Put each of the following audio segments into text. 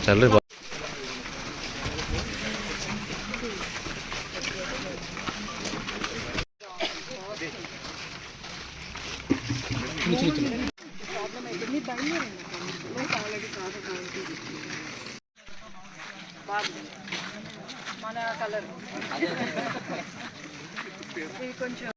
चल మన కలర్ కొంచెం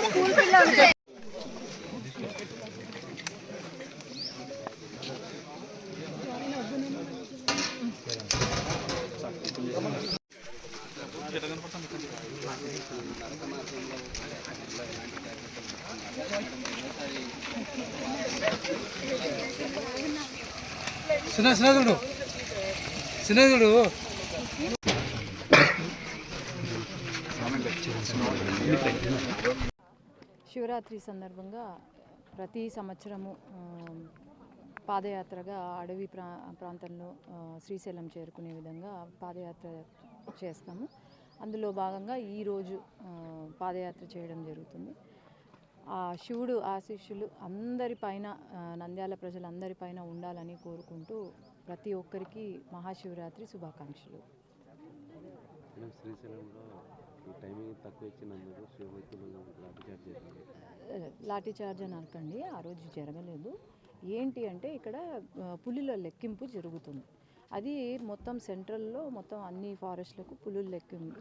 స్కూల్ పిల్లలు స్నేహితుడు శివరాత్రి సందర్భంగా ప్రతి సంవత్సరము పాదయాత్రగా అడవి ప్రాంతంలో శ్రీశైలం చేరుకునే విధంగా పాదయాత్ర చేస్తాము. అందులో భాగంగా ఈరోజు పాదయాత్ర చేయడం జరుగుతుంది. ఆ శివుడు ఆశీస్సులు అందరిపైన, నంద్యాల ప్రజలందరిపైన ఉండాలని కోరుకుంటూ ప్రతి ఒక్కరికి మహాశివరాత్రి శుభాకాంక్షలు. లాఠీచార్జ్ అని అనకండి, ఆ రోజు జరగలేదు. ఏంటి అంటే ఇక్కడ పులుల లెక్కింపు జరుగుతుంది. అది మొత్తం సెంట్రల్లో మొత్తం అన్ని ఫారెస్ట్లకు పులుల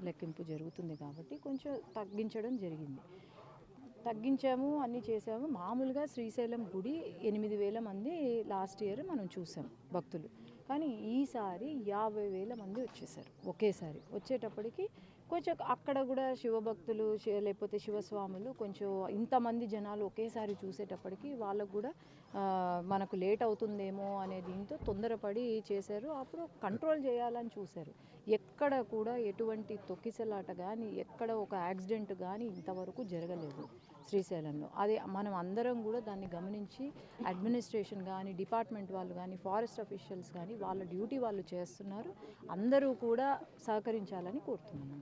లెక్కింపు జరుగుతుంది కాబట్టి కొంచెం తగ్గించడం జరిగింది. తగ్గించాము, అన్నీ చేసాము. మామూలుగా శ్రీశైలం గుడి 8,000 మంది లాస్ట్ ఇయర్ మనం చూసాం భక్తులు. కానీ ఈసారి 50,000 మంది వచ్చేసారు ఒకేసారి. వచ్చేటప్పటికి కొంచెం అక్కడ కూడా శివభక్తులు లేకపోతే శివస్వాములు కొంచెం ఇంతమంది జనాలు ఒకేసారి చూసేటప్పటికి వాళ్ళకు కూడా మనకు లేట్ అవుతుందేమో అనే దీంతో తొందరపడి చేశారు. అప్పుడు కంట్రోల్ చేయాలని చూశారు. ఎక్కడ కూడా ఎటువంటి తొక్కిసలాట కానీ, ఎక్కడ ఒక యాక్సిడెంట్ కానీ ఇంతవరకు జరగలేదు శ్రీశైలంలో. అది మనం అందరం కూడా దాన్ని గమనించి అడ్మినిస్ట్రేషన్ కానీ, డిపార్ట్మెంట్ వాళ్ళు కానీ, ఫారెస్ట్ అఫీషియల్స్ కానీ వాళ్ళ డ్యూటీ వాళ్ళు చేస్తున్నారు. అందరూ కూడా సహకరించాలని కోరుతున్నాను.